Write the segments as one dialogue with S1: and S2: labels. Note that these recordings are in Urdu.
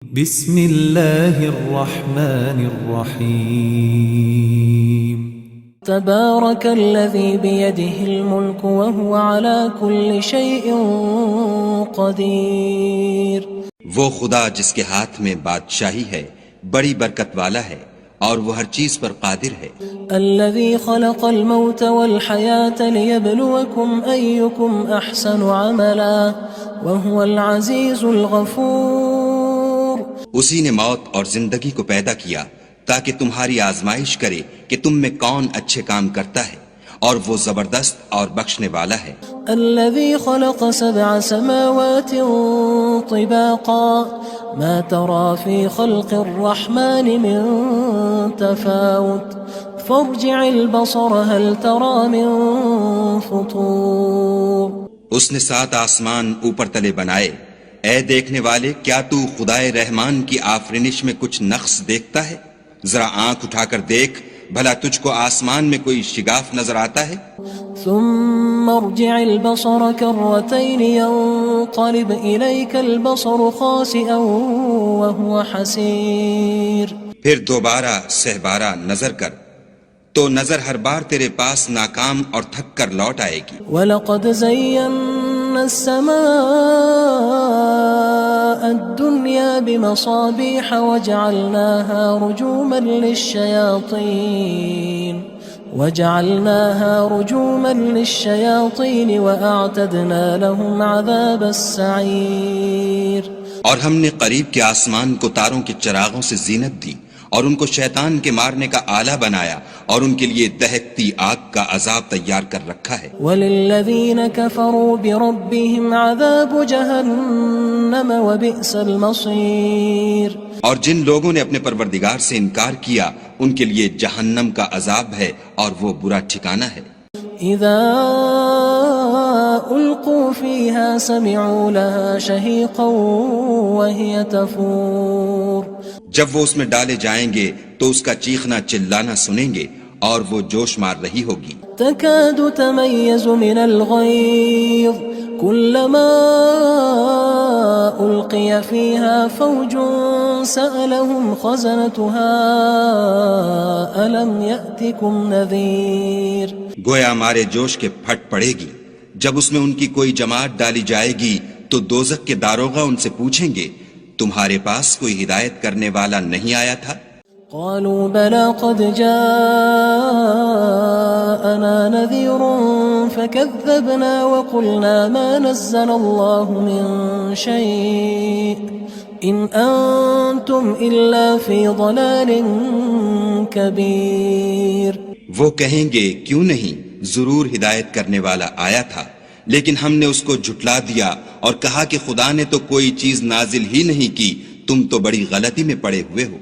S1: بسم الله الرحمن الرحيم
S2: تبارك الذي بيده الملك وهو على كل شيء قدير.
S3: وہ خدا جس کے ہاتھ میں بادشاہی ہے بڑی برکت والا ہے اور وہ ہر چیز پر قادر ہے.
S2: الذي خلق الموت والحياة ليبلوكم أيكم أحسن عملا وهو العزيز الغفور.
S3: اسی نے موت اور زندگی کو پیدا کیا تاکہ تمہاری آزمائش کرے کہ تم میں کون اچھے کام کرتا ہے اور وہ زبردست اور بخشنے والا ہے.
S2: الذي خلق 7 سماوات طباقا ما ترى في خلق الرحمن من تفاوت فارجع البصر هل ترى من فطور.
S3: اس نے 7 آسمان اوپر تلے بنائے. اے دیکھنے والے، کیا تو خدائے رحمان کی آفرینش میں کچھ نقص دیکھتا ہے؟ ذرا آنکھ اٹھا کر دیکھ، بھلا تجھ کو آسمان میں کوئی شگاف نظر آتا ہے؟
S2: ثم ارجع البصر كرتين ينقلب إليك البصر خاسئا وهو حسير.
S3: پھر دوبارہ سہبارہ نظر کر تو نظر ہر بار تیرے پاس ناکام اور تھک کر لوٹ آئے گی.
S2: وَلَقَدْ زَيَّنَّا السَّمَاءَ الدُّنْيَا بِمَصَابِيحَ وَجَعَلْنَاهَا رُجُومًا لِلشَّيَاطِينِ وَأَعْتَدْنَا لَهُمْ عَذَابَ السَّعِيرِ.
S3: اور ہم نے قریب کے آسمان کو تاروں کے چراغوں سے زینت دی اور ان کو شیطان کے مارنے کا آلہ بنایا اور ان کے لیے دہکتی آگ کا عذاب تیار کر رکھا ہے.
S2: وَلِلَّذِينَ كَفَرُوا بِرَبِّهِمْ عَذَابُ جَهَنَّمَ وَبِئْسَ الْمَصِيرُ.
S3: اور جن لوگوں نے اپنے پروردگار سے انکار کیا ان کے لیے جہنم کا عذاب ہے اور وہ برا ٹھکانہ ہے.
S2: اذا القوا فيها سمعوا لها شهيقا وهي تفور.
S3: جب وہ اس میں ڈالے جائیں گے تو اس کا چیخنا چلانا سنیں گے اور وہ جوش مار رہی ہوگی.
S2: تكاد تميز من الغيظ كلما ألقي فيها فوج سألهم خزنتها ألم يأتكم نذير.
S3: گویا مارے جوش کے پھٹ پڑے گی. جب اس میں ان کی کوئی جماعت ڈالی جائے گی تو دوزخ کے داروغہ ان سے پوچھیں گے تمہارے پاس کوئی ہدایت کرنے والا نہیں آیا تھا؟
S2: قالوا بلى قد جاءنا نذير فكذبنا وقلنا ما نزل الله من شيء إن أنتم إلا في ضلال كبير.
S3: وہ کہیں گے کیوں نہیں، ضرور ہدایت کرنے والا آیا تھا، لیکن ہم نے اس کو جھٹلا دیا اور کہا کہ خدا نے تو کوئی چیز نازل ہی نہیں کی، تم تو بڑی غلطی میں پڑے ہوئے ہو.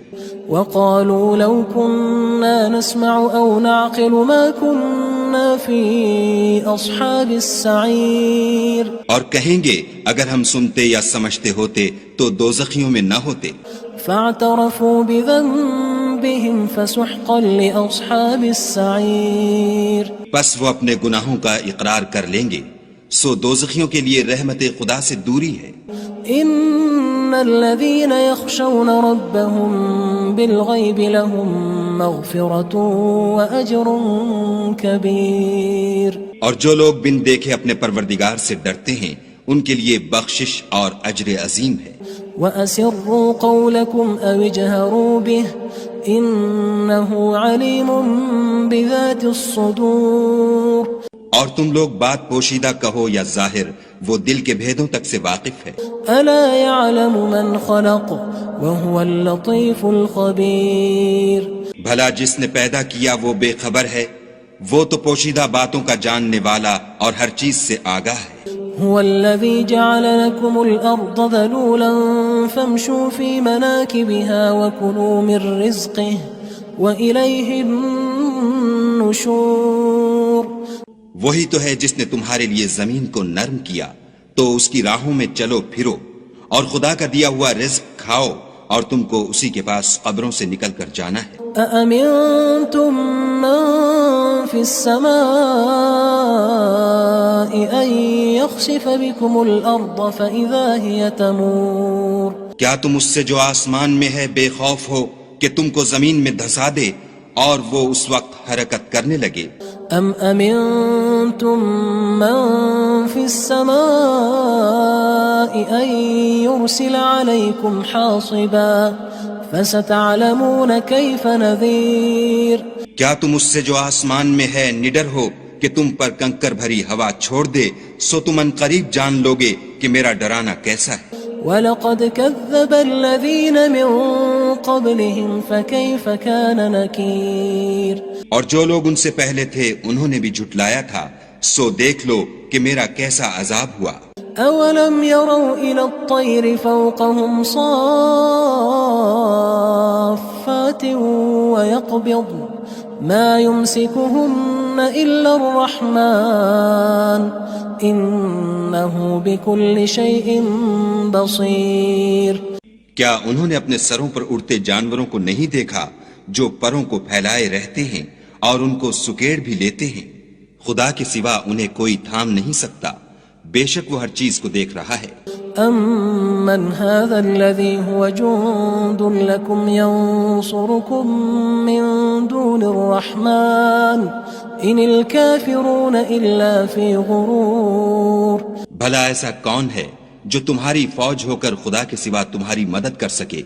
S2: وقالوا لو كنا نسمع أو نعقل ما كنا في أصحاب السعير.
S3: اور کہیں گے اگر ہم سنتے یا سمجھتے ہوتے تو دوزخیوں میں نہ ہوتے.
S2: فاعترفوا بذنبهم فسحقا لأصحاب السعير.
S3: پس وہ اپنے گناہوں کا اقرار کر لیں گے، سو دوزخیوں کے لیے رحمت خدا سے دوری ہے.
S2: ان الذين يخشون ربهم بالغيب لهم مغفرة وأجر كبير.
S3: اور جو لوگ بن دیکھے اپنے پروردگار سے ڈرتے ہیں ان کے لیے بخشش اور اجر عظیم ہے.
S2: وَأَسِرُّوا قَوْلَكُمْ أَوِ اجْهَرُوا بِهِ إِنَّهُ عَلِيمٌ بِذَاتِ الصُّدُورِ.
S3: اور تم لوگ بات پوشیدہ کہو یا ظاہر، وہ دل کے بھیدوں تک سے واقف ہے.
S2: أَلَا يَعْلَمُ مَنْ خَلَقَ وَهُوَ اللَّطِيفُ الْخَبِيرُ.
S3: بھلا جس نے پیدا کیا وہ بے خبر ہے، وہ تو پوشیدہ باتوں کا جاننے والا اور ہر چیز سے آگاہ ہے.
S2: هو الذي جعل لكم الأرض ذلولا فامشوا في مناكبها وكلوا من رزقه وإليه النشور.
S3: وہی تو ہے جس نے تمہارے لیے زمین کو نرم کیا تو اس کی راہوں میں چلو پھرو اور خدا کا دیا ہوا رزق کھاؤ اور تم کو اسی کے پاس قبروں سے نکل کر جانا ہے.
S2: أأمنتم من في السماء أن يخسف بكم الأرض فإذا هي تمور.
S3: کیا تم اس سے جو آسمان میں ہے بے خوف ہو کہ تم کو زمین میں دھسا دے اور وہ اس وقت حرکت کرنے لگے؟
S2: ام امنتم من في السماء ان يرسل عليكم حاصبا فستعلمون كيف نذير
S3: کیا تم اس سے جو آسمان میں ہے نڈر ہو کہ تم پر کنکر بھری ہوا چھوڑ دے، سو تم ان قریب جان لوگے کہ میرا ڈرانا کیسا ہے۔
S2: وَلَقَدْ كَذَّبَ الَّذِينَ مِن قَبْلِهِمْ فَكَيْفَ كَانَ نَكِيرٌ
S3: اور جو لوگ ان سے پہلے تھے انہوں نے بھی جھٹلایا تھا، سو دیکھ لو کہ میرا کیسا عذاب ہوا۔
S2: أَوَلَمْ يَرَوْا إِلَى الطَّيْرِ فَوْقَهُمْ صَافَّاتٍ وَيَقْبِضْنَ مَا يُمْسِكُهُنَّ إِلَّا الرَّحْمَنُ إِنَّهُ بِكُلِّ شَيْءٍ بَصِيرٌ
S3: کیا انہوں نے اپنے سروں پر اڑتے جانوروں کو نہیں دیکھا جو پروں کو پھیلائے رہتے ہیں اور ان کو سکیڑ بھی لیتے ہیں؟ خدا کے سوا انہیں کوئی تھام نہیں سکتا، بے شک وہ ہر چیز کو دیکھ رہا ہے۔
S2: أَمَّنْ هَذَا الَّذِي هُوَ جُندٌ لَكُمْ يَنصُرُكُم مِّن دُونِ الرَّحْمَنِ إِنِ الْكَافِرُونَ إِلَّا فِي غُرُورٍ
S3: بھلا ایسا کون ہے جو تمہاری فوج ہو کر خدا کے سوا تمہاری مدد کر سکے؟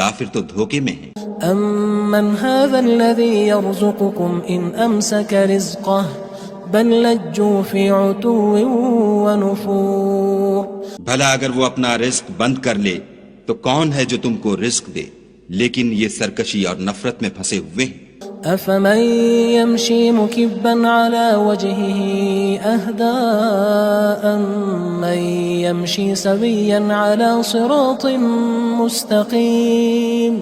S3: کافر تو دھوکے میں ہیں۔
S2: أَمَّنْ هَذَا الَّذِي يَرْزُقُكُمْ إِنْ أَمْسَكَ رِزْقَهُ بَلْ لَجُّوا فِي عُتُوٍّ وَنُفُورٍ
S3: بھلا اگر وہ اپنا رزق بند کر لے تو کون ہے جو تم کو رزق دے؟ لیکن یہ سرکشی اور نفرت میں پھنسے ہوئے ہیں۔
S2: أَفَمَن يَمْشِي مُكِبًّا عَلَى وَجْهِهِ أَهْدَىٰ أَمَّن يَمْشِي سَوِيًّا عَلَى صِرَاطٍ مُّسْتَقِيمٍ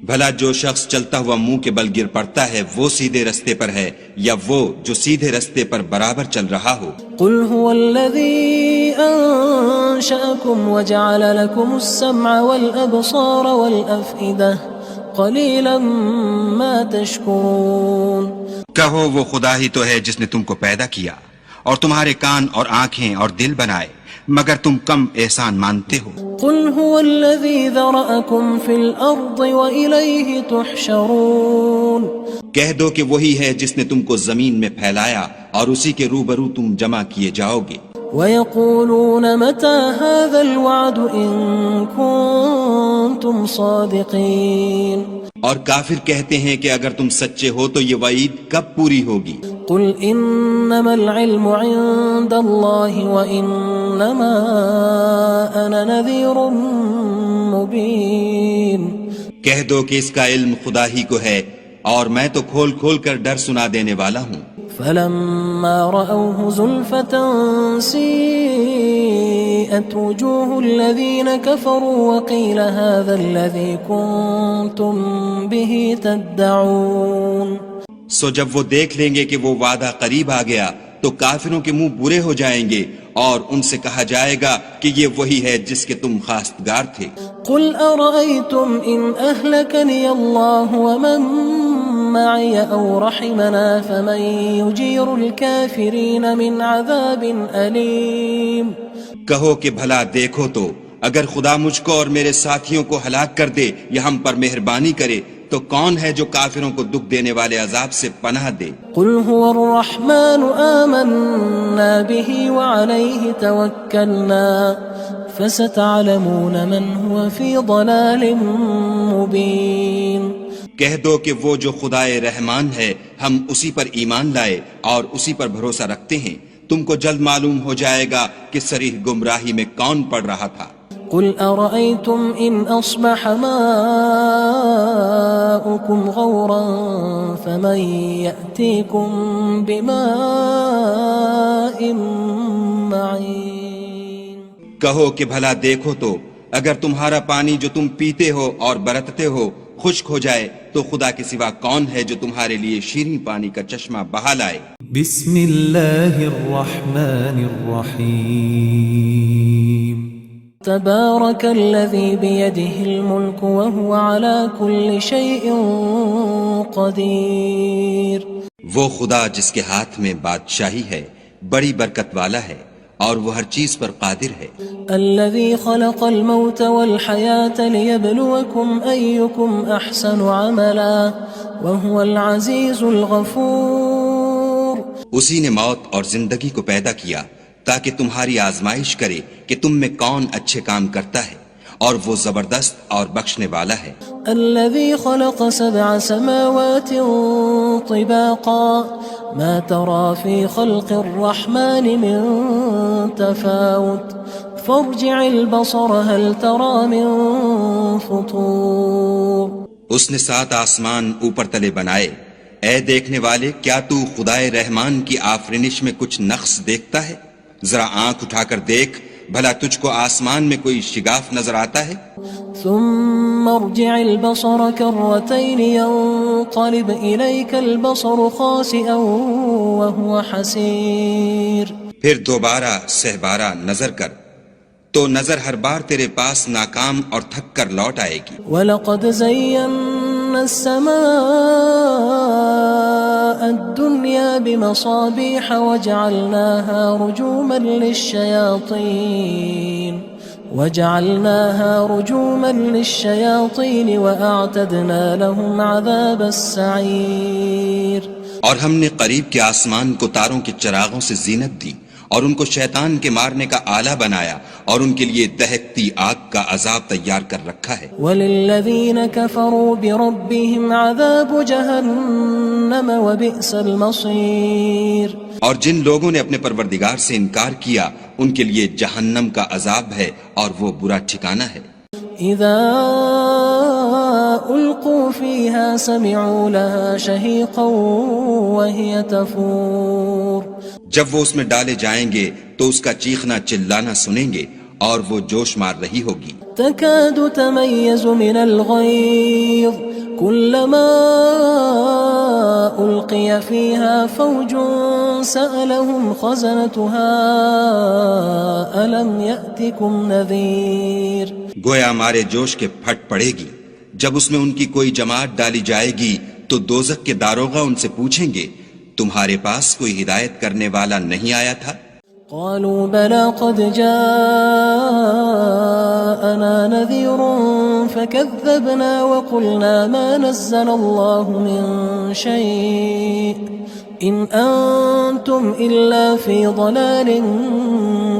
S3: بھلا جو شخص چلتا ہوا منہ کے بل گر پڑتا ہے وہ سیدھے رستے پر ہے یا وہ جو سیدھے رستے پر برابر چل رہا ہو؟
S2: قُلْ هُوَ الَّذِي أَنشَأَكُمْ وَجَعَلَ لَكُمُ السَّمْعَ وَالْأَبْصَارَ وَالْأَفْئِدَةَ قَلِيلًا مَا تَشْكُرُونَ
S3: کہو وہ خدا ہی تو ہے جس نے تم کو پیدا کیا اور تمہارے کان اور آنکھیں اور دل بنائے، مگر تم کم احسان مانتے ہو۔
S2: قُلْ هُوَ الَّذِي ذَرَأَكُمْ فِي الْأَرْضِ وَإِلَيْهِ تُحْشَرُونَ
S3: کہہ دو کہ وہی ہے جس نے تم کو زمین میں پھیلایا اور اسی کے روبرو تم جمع کیے جاؤ گے۔
S2: وَيَقُولُونَ مَتَى هَذَا الْوَعْدُ إِن كُنتُمْ صَادِقِينَ
S3: اور کافر کہتے ہیں کہ اگر تم سچے ہو تو یہ وعید کب پوری ہوگی؟
S2: قُلْ إِنَّمَا الْعِلْمُ عِندَ اللَّهِ وَإِنَّمَا أَنَا نَذِيرٌ مُّبِينٌ
S3: کہہ دو کہ اس کا علم خدا ہی کو ہے اور میں تو کھول کھول کر ڈر سنا دینے والا ہوں۔
S2: فَلَمَّا رَأَوْهُ زُلْفَةً سِيئَتْ وُجُوهُ الَّذِينَ كَفَرُوا وَقِيلَ هَذَا الَّذِي كُنتُم بِهِ تَدَّعُونَ
S3: سو جب وہ دیکھ لیں گے کہ وہ وعدہ قریب آ گیا تو کافروں کے منہ برے ہو جائیں گے اور ان سے کہا جائے گا کہ یہ وہی ہے جس کے تم خواستگار تھے۔
S2: قُلْ أَرَأَيْتُمْ إِنْ أَهْلَكَنِيَ اللَّهُ وَمَن مَّعِيَ أَوْ رَحِمَنَا فَمَن يُجِيرُ الْكَافِرِينَ مِنْ عَذَابٍ أَلِيمٍ
S3: کہو کہ بھلا دیکھو تو اگر خدا مجھ کو اور میرے ساتھیوں کو ہلاک کر دے یا ہم پر مہربانی کرے تو کون ہے جو کافروں کو دکھ دینے والے عذاب سے پناہ دے؟
S2: قُلْ هُوَ الرَّحْمَنُ آمَنَّا بِهِ وَعَلَيْهِ تَوَكَّلْنَا فَسَتَعْلَمُونَ مَنْ هُوَ فِي ضَلَالٍ مُّبِينٍ
S3: کہہ دو کہ وہ جو خدائے رحمان ہے ہم اسی پر ایمان لائے اور اسی پر بھروسہ رکھتے ہیں، تم کو جلد معلوم ہو جائے گا کہ صریح گمراہی میں کون پڑ رہا تھا۔
S2: قُلْ أَرَأَيْتُمْ إِنْ أَصْبَحَ مَاؤُكُمْ غَوْرًا فَمَن يَأْتِيكُم بِمَاءٍ مَّعِينٍ
S3: کہو کہ بھلا دیکھو تو اگر تمہارا پانی جو تم پیتے ہو اور برتتے ہو خشک ہو جائے تو خدا کے سوا کون ہے جو تمہارے لیے شیریں پانی کا چشمہ بہا لائے؟
S1: بسم اللہ الرحمن الرحیم
S2: تبارك الذي بيده الملك وهو على كل شيء قدير
S3: وہ خدا جس کے ہاتھ میں بادشاہی ہے بڑی برکت والا ہے اور وہ ہر چیز پر قادر ہے.
S2: الذي خلق الموت والحياة ليبلوكم أيكم أحسن عملا وهو العزيز الغفور.
S3: اسی نے موت اور زندگی کو پیدا کیا تاکہ تمہاری آزمائش کرے کہ تم میں کون اچھے کام کرتا ہے، اور وہ زبردست اور بخشنے والا ہے.
S2: الذي خلق 7 سماوات طباقا ما ترى في خلق الرحمن من تفاوت فارجع البصر هل ترى من فطور.
S3: اس نے 7 آسمان اوپر تلے بنائے. اے دیکھنے والے، کیا تو خدائے رحمان کی آفرینش میں کچھ نقص دیکھتا ہے؟ ذرا آنکھ اٹھا کر دیکھ، بھلا تجھ کو آسمان میں کوئی شگاف نظر آتا ہے؟
S2: ثم ارجع البصر كرتين ينقلب إليك البصر خاسئا وهو حسير.
S3: پھر دوبارہ سہبارہ نظر کر تو نظر ہر بار تیرے پاس ناکام اور تھک کر لوٹ آئے گی.
S2: وَلَقَدْ زَيَّنَّا السَّمَاءَ الدُّنْيَا بِمَصَابِيحَ وَجَعَلْنَاهَا رُجُومًا لِلشَّيَاطِينِ وَأَعْتَدْنَا لَهُمْ عَذَابَ السَّعِيرِ.
S3: اور ہم نے قریب کے آسمان کو تاروں کے چراغوں سے زینت دی اور ان کو شیطان کے مارنے کا آلہ بنایا اور ان کے لیے دہکتی آگ کا عذاب تیار کر رکھا ہے.
S2: وَلِلَّذِينَ كَفَرُوا بِرَبِّهِمْ عَذَابُ جَهَنَّمَ وَبِئْسَ الْمَصِيرُ.
S3: اور جن لوگوں نے اپنے پروردگار سے انکار کیا ان کے لیے جہنم کا عذاب ہے اور وہ برا ٹھکانہ ہے.
S2: اذا القوا فيها سمعوا لها شهيقا وهي تفور.
S3: جب وہ اس میں ڈالے جائیں گے تو اس کا چیخنا چلانا سنیں گے اور وہ جوش مار رہی ہوگی.
S2: تكاد تميز من الغيظ كلما ألقي فيها فوج سألهم خزنتها ألم يأتكم نذير.
S3: گویا ہمارے جوش کے پھٹ پڑے گی. جب اس میں ان کی کوئی جماعت ڈالی جائے گی تو دوزخ کے داروغہ ان سے پوچھیں گے تمہارے پاس کوئی ہدایت کرنے والا نہیں آیا تھا؟
S2: قالوا بلى قد جاءنا نذير فكذبنا وقلنا ما نزل الله من شيء إن أنتم إلا في ضلال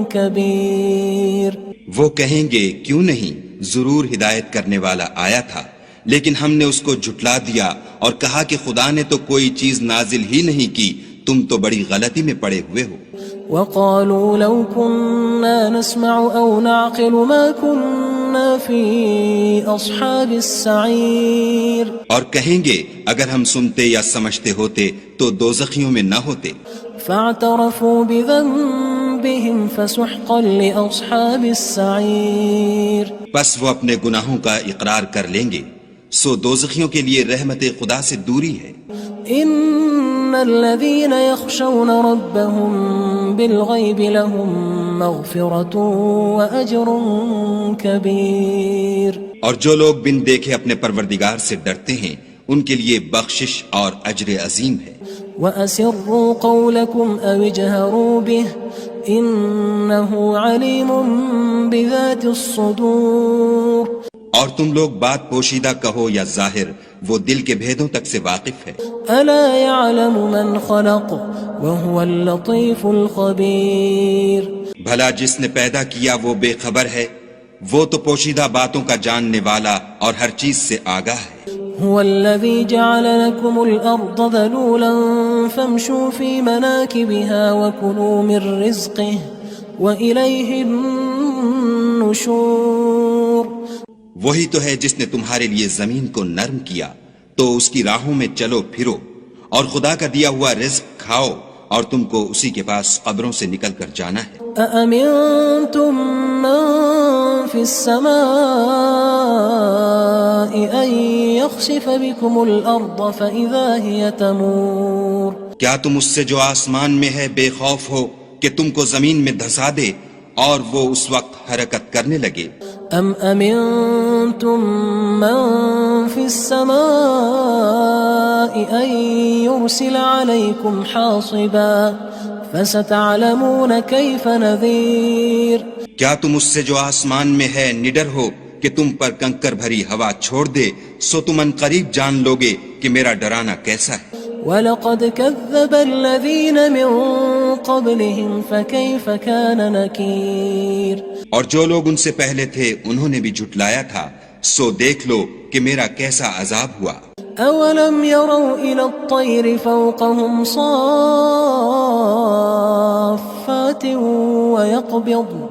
S2: كبير.
S3: وہ کہیں گے کیوں نہیں، ضرور ہدایت کرنے والا آیا تھا، لیکن ہم نے اس کو جھٹلا دیا اور کہا کہ خدا نے تو کوئی چیز نازل ہی نہیں کی، تم تو بڑی غلطی میں پڑے ہوئے ہو.
S2: وقالوا لو كنا نسمع أو نعقل ما كنا في أصحاب السعير.
S3: اور کہیں گے اگر ہم سنتے یا سمجھتے ہوتے تو دوزخیوں میں نہ ہوتے.
S2: فاعترفوا بذنبهم فسحقا لأصحاب السعير.
S3: بس وہ اپنے گناہوں کا اقرار کر لیں گے، سو دوزخیوں کے لیے رحمت خدا سے دوری ہے.
S2: ان الذين يخشون ربهم بالغيب لهم مغفرة واجر كبير.
S3: اور جو لوگ بن دیکھے اپنے پروردگار سے ڈرتے ہیں ان کے لیے بخشش اور اجر عظیم ہے.
S2: واسروا قولكم او اجهروا به انه عليم بذات الصدور.
S3: اور تم لوگ بات پوشیدہ کہو یا ظاہر، وہ دل کے بھیدوں تک سے واقف ہے.
S2: الا يعلم من خلق وهو اللطيف الخبير.
S3: بھلا جس نے پیدا کیا وہ بے خبر ہے، وہ تو پوشیدہ باتوں کا جاننے والا اور ہر چیز سے آگاہ ہے.
S2: هو الذي جعل لكم الأرض ذلولا فامشوا في مناكبها وكلوا من رزقه وإليه النشور.
S3: وہی تو ہے جس نے تمہارے لیے زمین کو نرم کیا تو اس کی راہوں میں چلو پھرو اور خدا کا دیا ہوا رزق کھاؤ اور تم کو اسی کے پاس قبروں سے نکل کر جانا ہے.
S2: أأمنتم من في السماء أن يخسف بكم الأرض فإذا هي تمور.
S3: کیا تم اس سے جو آسمان میں ہے بے خوف ہو کہ تم کو زمین میں دھسا دے اور وہ اس وقت حرکت کرنے لگے؟
S2: ام امنتم من في السماء ان يرسل عليكم حاصبا فستعلمون كيف نذير
S3: کیا تم اس سے جو آسمان میں ہے نڈر ہو کہ تم پر کنکر بھری ہوا چھوڑ دے، سو تم ان قریب جان لوگے کہ میرا ڈرانا کیسا ہے۔
S2: وَلَقَدْ كَذَّبَ الَّذِينَ مِن قَبْلِهِمْ فَكَيْفَ كَانَ نَكِيرٌ
S3: اور جو لوگ ان سے پہلے تھے انہوں نے بھی جھٹلایا تھا، سو دیکھ لو کہ میرا کیسا عذاب ہوا۔
S2: أَوَلَمْ يَرَوْا إِلَى الطَّيْرِ فَوْقَهُمْ صَافَّاتٍ وَيَقْبِضْنَ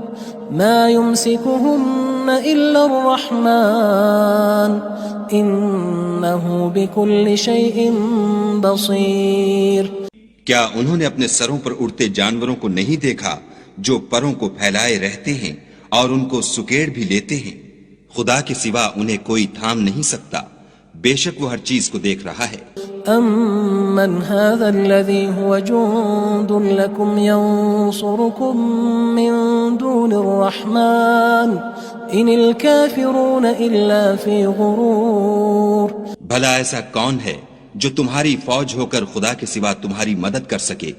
S2: مَا يُمْسِكُهُنَّ إِلَّا الرَّحْمَنُ إِنَّهُ بِكُلِّ شَيْءٍ بَصِيرٌ
S3: کیا انہوں نے اپنے سروں پر اڑتے جانوروں کو نہیں دیکھا جو پروں کو پھیلائے رہتے ہیں اور ان کو سکیڑ بھی لیتے ہیں؟ خدا کے سوا انہیں کوئی تھام نہیں سکتا، بے شک وہ ہر چیز کو دیکھ رہا ہے۔
S2: أَمَّنْ هَذَا الَّذِي هُوَ جُندٌ لَكُمْ يَنصُرُكُم مِّن دُونِ الرَّحْمَنِ إِنِ الْكَافِرُونَ إِلَّا فِي غُرُورٍ
S3: بھلا ایسا کون ہے جو تمہاری فوج ہو کر خدا کے سوا تمہاری مدد کر سکے؟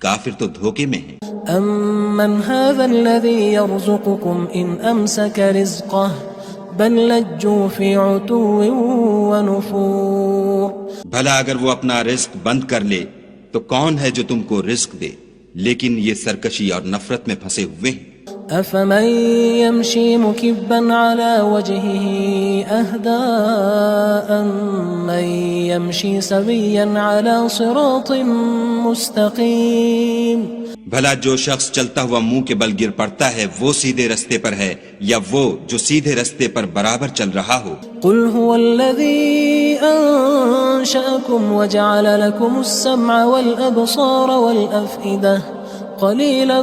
S3: کافر تو دھوکے میں ہیں۔
S2: أَمَّنْ هَذَا الَّذِي يَرْزُقُكُمْ إِنْ أَمْسَكَ رِزْقَهُ بل لجوا فی عتو ونفور
S3: بھلا اگر وہ اپنا رزق بند کر لے تو کون ہے جو تم کو رزق دے، لیکن یہ سرکشی اور نفرت میں پھنسے ہوئے ہیں۔
S2: افمن یمشی مکبا علی وجهه اهدى من یمشی سویا علی صراط مستقیم
S3: بھلا جو شخص چلتا ہوا منہ کے بل گر پڑتا ہے وہ سیدھے رستے پر ہے یا وہ جو سیدھے رستے پر برابر چل رہا ہو؟
S2: قل هو الذي انشأكم وجعل لكم السمع والابصار والافئدة قلیلا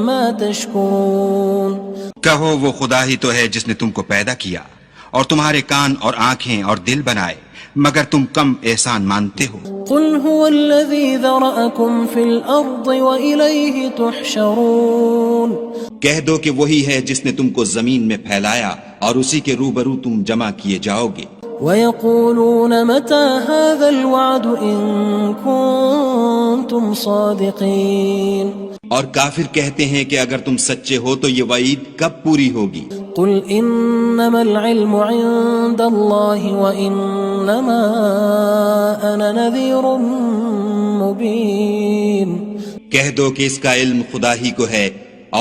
S2: ما تشکرون
S3: کہو وہ خدا ہی تو ہے جس نے تم کو پیدا کیا اور تمہارے کان اور آنکھیں اور دل بنائے، مگر تم کم احسان مانتے ہو۔
S2: قل هو الذي ذرأكم في الأرض وإليه تحشرون
S3: کہہ دو کہ وہی ہے جس نے تم کو زمین میں پھیلایا اور اسی کے روبرو تم جمع کیے جاؤ گے۔
S2: وَيَقُولُونَ مَتَى هَذَا الْوَعْدُ إِن كُنتُمْ صَادِقِينَ
S3: اور کافر کہتے ہیں کہ اگر تم سچے ہو تو یہ وعید کب پوری ہوگی؟
S2: قل انما العلم عند الله وانما انا نذير مبين
S3: کہہ دو کہ اس کا علم خدا ہی کو ہے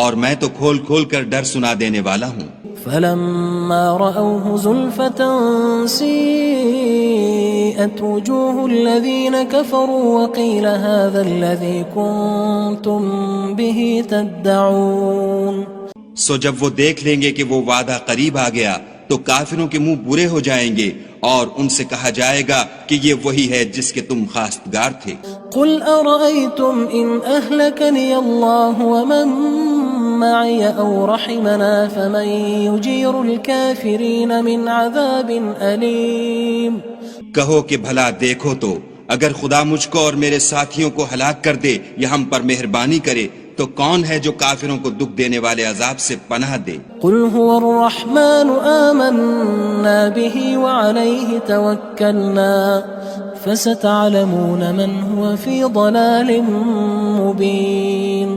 S3: اور میں تو کھول کھول کر ڈر سنا دینے والا ہوں۔
S2: فلما رأوه زلفة سيئت وجوه الذين كفروا وقيل هذا الذي كنتم به تدعون
S3: سو جب وہ دیکھ لیں گے کہ وہ وعدہ قریب آ گیا تو کافروں کے منہ برے ہو جائیں گے اور ان سے کہا جائے گا کہ یہ وہی ہے جس کے تم خواستگار تھے۔
S2: قل أرأيتم إن أهلكني الله ومن معي أو رحمنا فمن يجير الكافرين من عذاب أليم
S3: کہو کہ بھلا دیکھو تو اگر خدا مجھ کو اور میرے ساتھیوں کو ہلاک کر دے یا ہم پر مہربانی کرے تو کون ہے جو کافروں کو دکھ دینے والے عذاب سے پناہ دے؟
S2: قل هو الرحمن آمنا به وعليه توكلنا فستعلمون من هو في ضلال مبين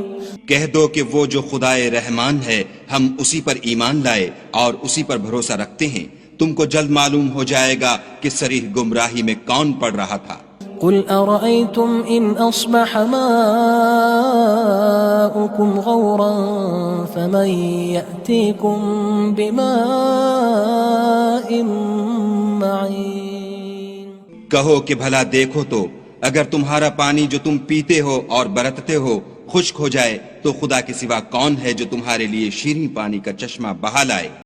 S3: کہہ دو کہ وہ جو خدائے رحمان ہے ہم اسی پر ایمان لائے اور اسی پر بھروسہ رکھتے ہیں، تم کو جلد معلوم ہو جائے گا کہ صریح گمراہی میں کون پڑ رہا تھا۔
S2: قل أرأيتم إن أصبح ماؤكم غورا فمن يأتيكم بماء معين
S3: کہو کہ بھلا دیکھو تو اگر تمہارا پانی جو تم پیتے ہو اور برتتے ہو خشک ہو جائے تو خدا کے سوا کون ہے جو تمہارے لیے شیریں پانی کا چشمہ بہا لائے؟